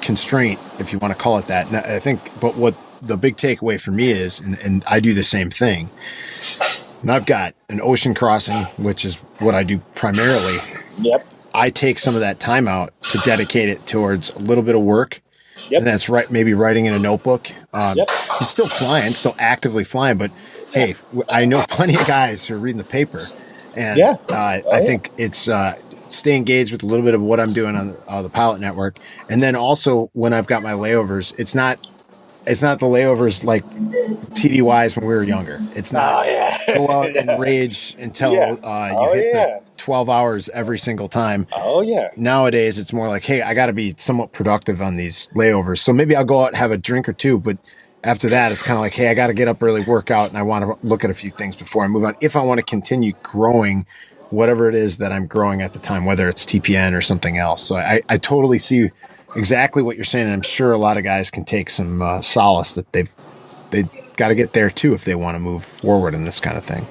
constraint, if you want to call it that. And I think, but what the big takeaway for me is, and I do the same thing, and I've got an ocean crossing, which is what I do primarily. Yep. I take some of that time out to dedicate it towards a little bit of work. Yep. And that's right. Maybe writing in a notebook. He's still flying, still actively flying, but hey, I know plenty of guys who are reading the paper, and I think it's stay engaged with a little bit of what I'm doing on the pilot network. And then also when I've got my layovers, it's not the layovers like TDYs when we were younger. It's not go out and rage until you hit the 12 hours every single time. Oh, yeah. Nowadays, it's more like, hey, I got to be somewhat productive on these layovers. So maybe I'll go out and have a drink or two, but after that, it's kind of like, hey, I got to get up early, work out, and I want to look at a few things before I move on. If I want to continue growing whatever it is that I'm growing at the time, whether it's TPN or something else. So I totally see exactly what you're saying. And I'm sure a lot of guys can take some solace that they got to get there too if they want to move forward in this kind of thing.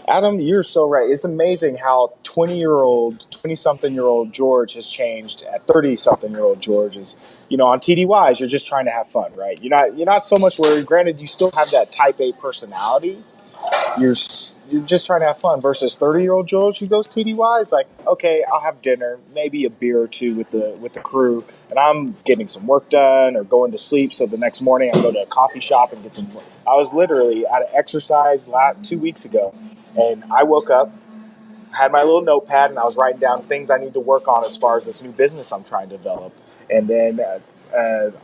Adam, you're so right. It's amazing how 20-something-year-old George has changed at 30-something-year-old George is, on TDYs, you're just trying to have fun, right? You're not so much worried. Granted, you still have that type A personality. You're just trying to have fun versus 30-year-old George who goes TDY. It's like, okay, I'll have dinner, maybe a beer or two with the crew, and I'm getting some work done or going to sleep. So the next morning I go to a coffee shop and get some work. I was literally at an exercise 2 weeks ago, and I woke up, had my little notepad, and I was writing down things I need to work on as far as this new business I'm trying to develop. And then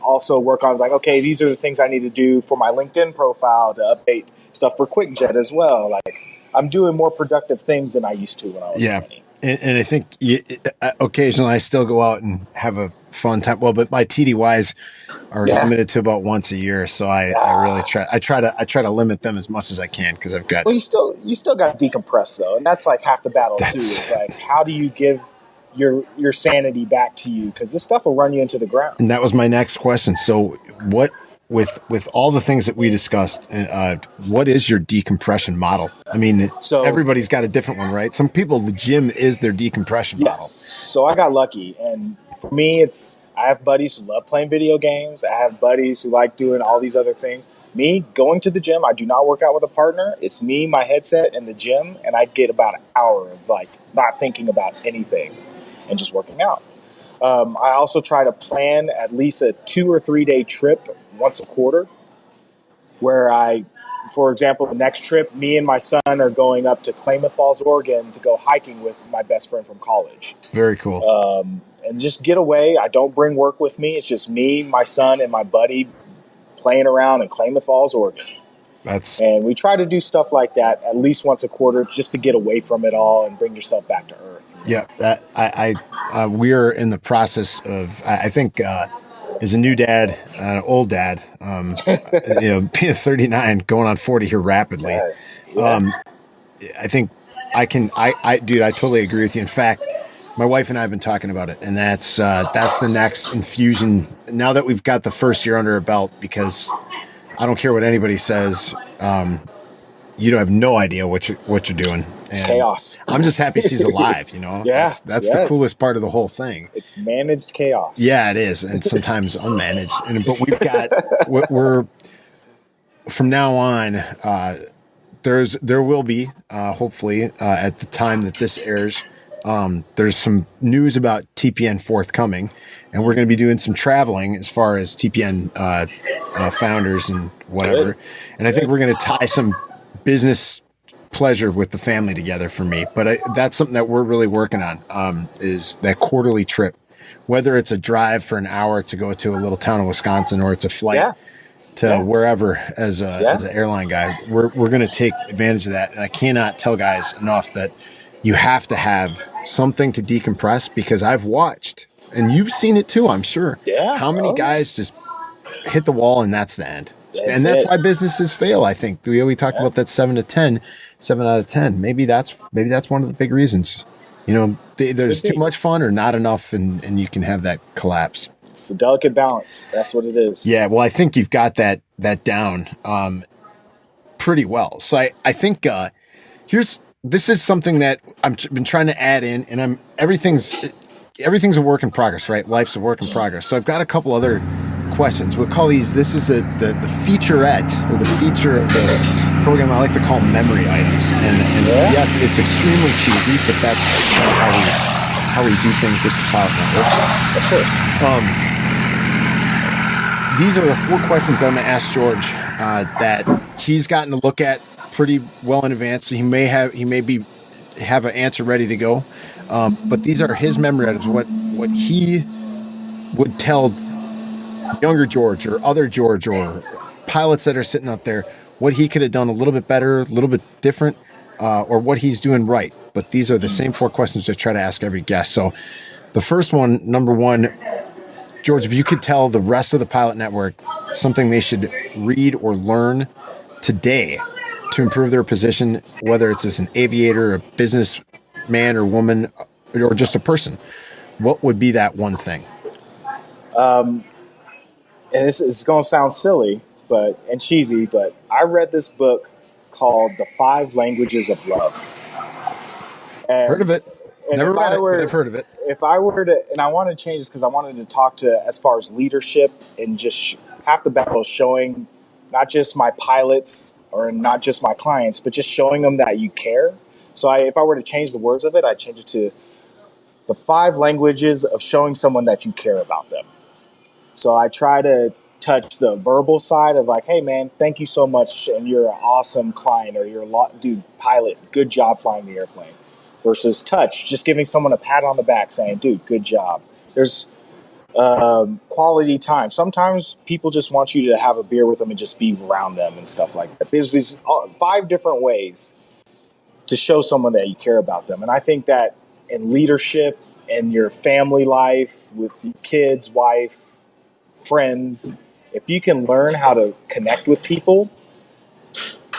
also work on, like, okay, these are the things I need to do for my LinkedIn profile to update stuff for QuickJet as well. Like, I'm doing more productive things than I used to when I was 20. And I think occasionally I still go out and have a fun time. Well, but my TDYs are limited to about once a year, so I really try. I try to limit them as much as I can because I've got. Well, you still got to decompress though, and that's like half the battle too. It's like, how do you give your sanity back to you, because this stuff will run you into the ground. And that was my next question. So what, with all the things that we discussed, what is your decompression model? I mean, so everybody's got a different one, right? Some people, the gym is their decompression model. So I got lucky, and for me, I have buddies who love playing video games. I have buddies who like doing all these other things. Me going to the gym, I do not work out with a partner. It's me, my headset, and the gym, and I get about an hour of like not thinking about anything and just working out. I also try to plan at least a 2 or 3 day trip once a quarter where for example, the next trip, me and my son are going up to Klamath Falls, Oregon to go hiking with my best friend from college. Very cool. And just get away. I don't bring work with me. It's just me, my son, and my buddy playing around in Klamath Falls, Oregon. And we try to do stuff like that at least once a quarter just to get away from it all and bring yourself back to earth. Yeah, we're in the process of, I think, as a new dad, an old dad, being 39, going on 40 here rapidly. Yeah. I think dude, I totally agree with you. In fact, my wife and I have been talking about it, and that's the next infusion. Now that we've got the first year under our belt, because I don't care what anybody says, you don't have no idea what you're doing. It's chaos. I'm just happy she's alive, Yeah. That's the coolest part of the whole thing. It's managed chaos. Yeah, it is. And sometimes unmanaged. But we've got, we're from now on, there will be, hopefully, at the time that this airs, there's some news about TPN forthcoming, and we're going to be doing some traveling as far as TPN founders and whatever. And I think we're going to tie some business pleasure with the family together for me. But that's something that we're really working on, is that quarterly trip, whether it's a drive for an hour to go to a little town in Wisconsin, or it's a flight to wherever as an airline guy. We're going to take advantage of that. And I cannot tell guys enough that you have to have something to decompress, because I've watched, and you've seen it too, I'm sure. Yeah. How many guys just hit the wall and that's the end. That's why businesses fail. I think we talked about that 7 out of 10. Maybe that's one of the big reasons. There's too much fun or not enough, and you can have that collapse. It's a delicate balance. That's what it is. Yeah. Well, I think you've got that down pretty well. So I think this is something that I've been trying to add in, and everything's a work in progress, right? Life's a work in progress. So I've got a couple other questions. We'll call these, this is the featurette, or the feature of the program. I like to call memory items. And yes, it's extremely cheesy, but that's kind of how we do things at the Pilot Network. Of course. These are the 4 questions I'm going to ask George that he's gotten to look at pretty well in advance. So he may have an answer ready to go. But these are his memory items, what he would tell younger George or other George or pilots that are sitting out there, what he could have done a little bit better, a little bit different, or what he's doing right. But these are the same 4 questions I try to ask every guest. So the first one, number 1, George, if you could tell the rest of the Pilot Network something they should read or learn today to improve their position, whether it's as an aviator, a businessman or woman, or just a person, what would be that one thing? And this is going to sound silly and cheesy, but I read this book called The 5 Languages of Love. And, heard of it. Never read it, but I've heard of it. If I were to, and I want to change this because I wanted to talk to, as far as leadership, and just half the battle is showing not just my pilots or not just my clients, but just showing them that you care. So if I were to change the words of it, I'd change it to the 5 languages of showing someone that you care about them. So I try to touch the verbal side of like, hey man, thank you so much, and you're an awesome client, or you're pilot, good job flying the airplane. Versus touch, just giving someone a pat on the back saying, dude, good job. There's quality time. Sometimes people just want you to have a beer with them and just be around them and stuff like that. There's these 5 different ways to show someone that you care about them. And I think that in leadership, in your family life, with your kids, wife, friends, if you can learn how to connect with people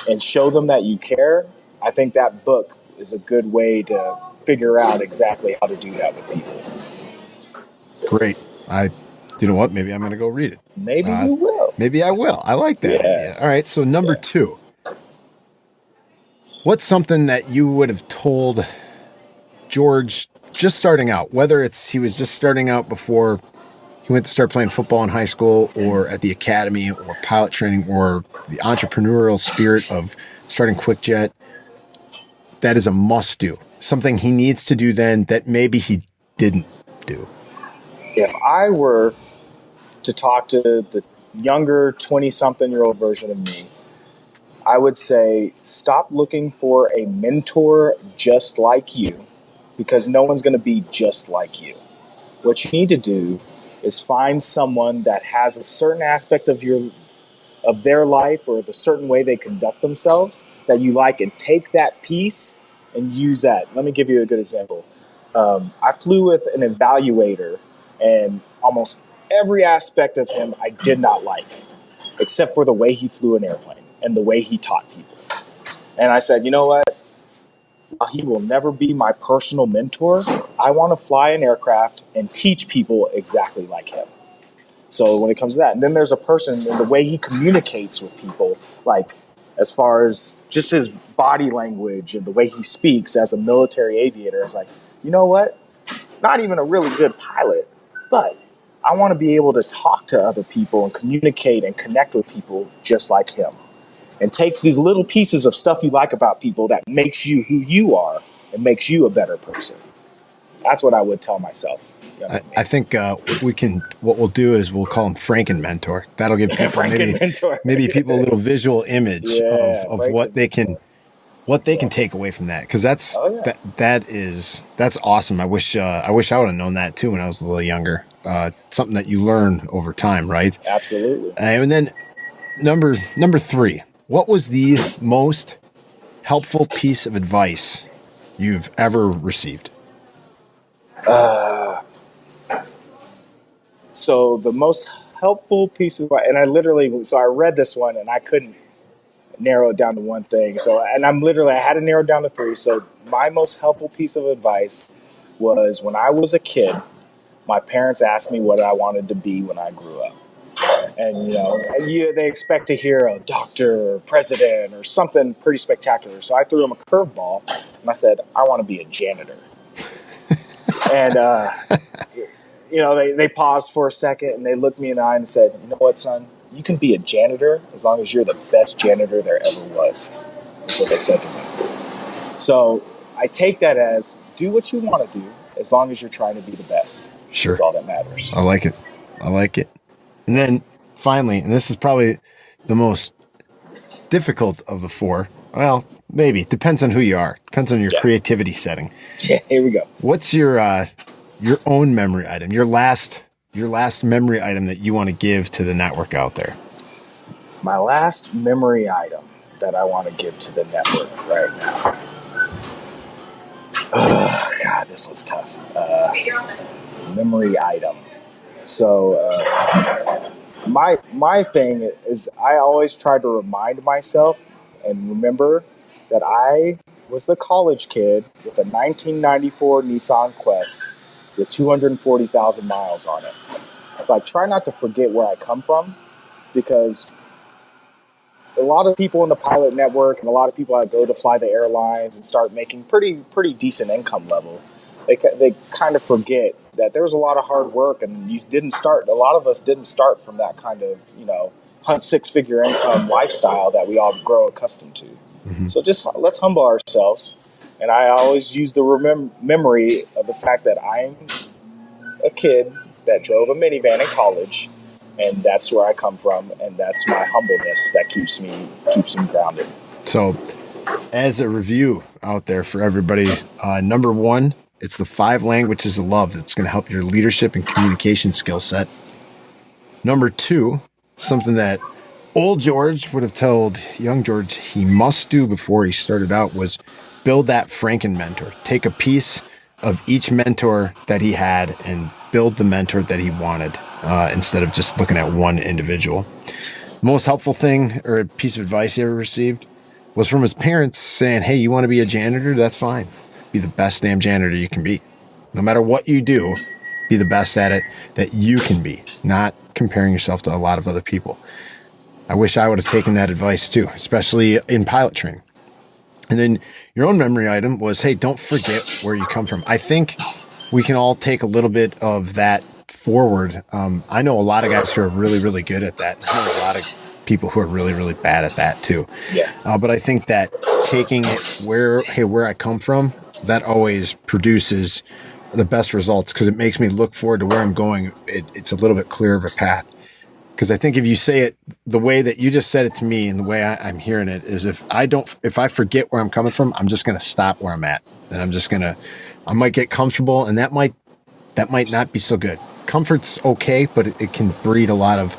and show them that you care, I think that book is a good way to figure out exactly how to do that with people. Great. You know what? Maybe I'm going to go read it. Maybe you will. Maybe I will. I like that idea. All right. So number 2, what's something that you would have told George just starting out, whether it's he was just starting out before he he went to start playing football in high school or at the academy or pilot training or the entrepreneurial spirit of starting QuickJet, that is a must do. Something he needs to do then that maybe he didn't do. If I were to talk to the younger 20-something-year-old version of me, I would say stop looking for a mentor just like you, because no one's going to be just like you. What you need to do is find someone that has a certain aspect of their life or the certain way they conduct themselves that you like, and take that piece and use that. Let me give you a good example. I flew with an evaluator, and almost every aspect of him I did not like, except for the way he flew an airplane and the way he taught people. And I said, you know what? While he will never be my personal mentor, I want to fly an aircraft and teach people exactly like him. So when it comes to that, and then there's a person and the way he communicates with people, like as far as just his body language and the way he speaks as a military aviator, it's like, you know what? Not even a really good pilot, but I want to be able to talk to other people and communicate and connect with people just like him. And take these little pieces of stuff you like about people that makes you who you are and makes you a better person. That's what I would tell myself. I think what we'll do is we'll call him Franken Mentor. That'll give people maybe people a little visual image of what they can take away from that. Cause that's awesome. I wish I would have known that too when I was a little younger. Something that you learn over time, right? Absolutely. And then number 3, what was the most helpful piece of advice you've ever received? So the most helpful piece of advice, and I read this one and I couldn't narrow it down to one thing. So, and I had to narrow it down to 3. So my most helpful piece of advice was when I was a kid, my parents asked me what I wanted to be when I grew up. And they expect to hear a doctor or president or something pretty spectacular. So I threw them a curveball and I said, I want to be a janitor. And, they paused for a second and they looked me in the eye and said, you know what, son, you can be a janitor as long as you're the best janitor there ever was. That's what they said to me. So I take that as do what you want to do as long as you're trying to be the best. Sure. That's all that matters. I like it. And then finally, and this is probably the most difficult of the 4. Well, maybe. Depends on who you are. Depends on your creativity setting. Yeah, here we go. What's your own memory item? Your last memory item that you want to give to the network out there? My last memory item that I want to give to the network right now. Oh, God, this was tough. Memory item. So my thing is I always try to remind myself and remember that I was the college kid with a 1994 Nissan Quest with 240,000 miles on it. So I try not to forget where I come from, because a lot of people in the pilot network and a lot of people that go to fly the airlines and start making pretty decent income level, they kind of forget that there was a lot of hard work, and a lot of us didn't start from that kind of, 6-figure income lifestyle that we all grow accustomed to. Mm-hmm. So just let's humble ourselves. And I always use the memory of the fact that I'm a kid that drove a minivan in college, and that's where I come from, and that's my humbleness that keeps me grounded. So, as a review out there for everybody, number 1, it's the 5 languages of love that's going to help your leadership and communication skill set. Number 2, something that old George would have told young George he must do before he started out was build that Franken mentor. Take a piece of each mentor that he had and build the mentor that he wanted, instead of just looking at one individual. The most helpful thing or a piece of advice he ever received was from his parents saying, hey, you want to be a janitor? That's fine. Be the best damn janitor you can be. No matter what you do, be the best at it that you can be, not comparing yourself to a lot of other people. I wish I would have taken that advice too, especially in pilot training. And then your own memory item was, hey, don't forget where you come from. I think we can all take a little bit of that forward. I know a lot of guys who are really, really good at that. I know a lot of people who are really, really bad at that too. Yeah. But I think that taking it where I come from, that always produces the best results because it makes me look forward to where I'm going. It's a little bit clearer of a path. Because I think if you say it the way that you just said it to me and the way I'm hearing it is if I forget where I'm coming from, I'm just going to stop where I'm at. And I might get comfortable, and that might not be so good. Comfort's okay, but it can breed a lot of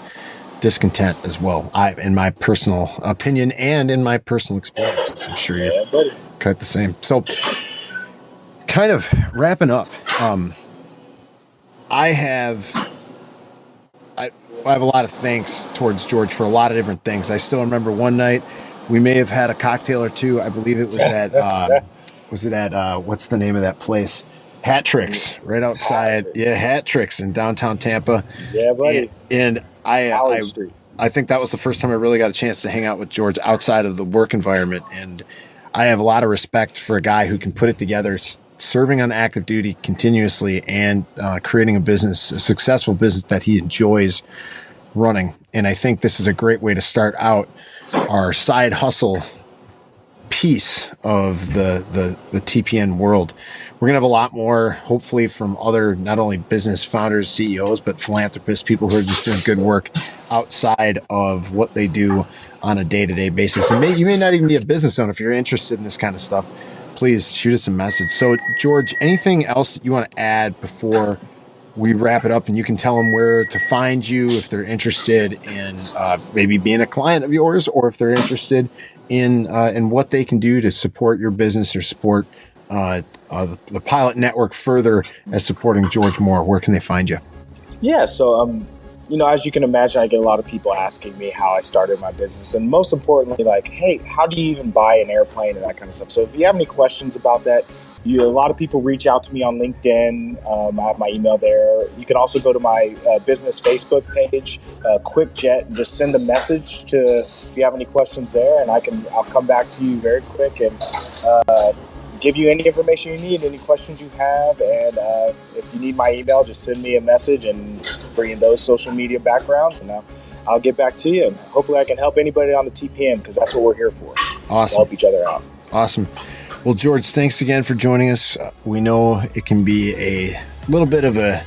discontent as well. In my personal opinion and in my personal experiences, I'm sure you're quite the same. So kind of wrapping up, I have a lot of thanks towards George for a lot of different things. I still remember one night we may have had a cocktail or two. I believe it was at what's the name of that place? Hat Tricks, right outside. Hat Tricks in downtown Tampa. Yeah, buddy. And I think that was the first time I really got a chance to hang out with George outside of the work environment. And I have a lot of respect for a guy who can put it together, serving on active duty continuously and creating a successful business that he enjoys running. And I think this is a great way to start out our side hustle piece of the TPN world. We're going to have a lot more, hopefully, from other, not only business founders, CEOs, but philanthropists, people who are just doing good work outside of what they do on a day-to-day basis. And you may not even be a business owner. If you're interested in this kind of stuff, please shoot us a message. So, George, anything else that you want to add before we wrap it up? And you can tell them where to find you if they're interested in maybe being a client of yours, or if they're interested in what they can do to support your business or support the Pilot Network further as supporting George Moore. Where can they find you? Yeah, so as you can imagine, I get a lot of people asking me how I started my business, and most importantly, like, hey, how do you even buy an airplane and that kind of stuff. So if you have any questions about that, a lot of people reach out to me on LinkedIn. I have my email there. You can also go to my business Facebook page, QuickJet, and just send a message if you have any questions there, and I'll come back to you very quick and give you any information you need, any questions you have. And if you need my email, just send me a message and bring in those social media backgrounds, and I'll get back to you. And hopefully I can help anybody on the TPM, because that's what we're here for. Awesome. To help each other out. Awesome. Well, George, thanks again for joining us. We know it can be a little bit of a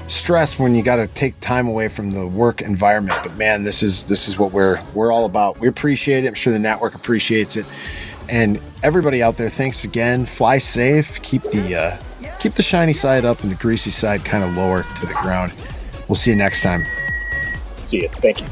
stress when you got to take time away from the work environment, but man, this is what we're all about. We appreciate it. I'm sure the network appreciates it. And everybody out there, thanks again. Fly safe. Keep the shiny side up and the greasy side kind of lower to the ground. We'll see you next time. See you. Thank you.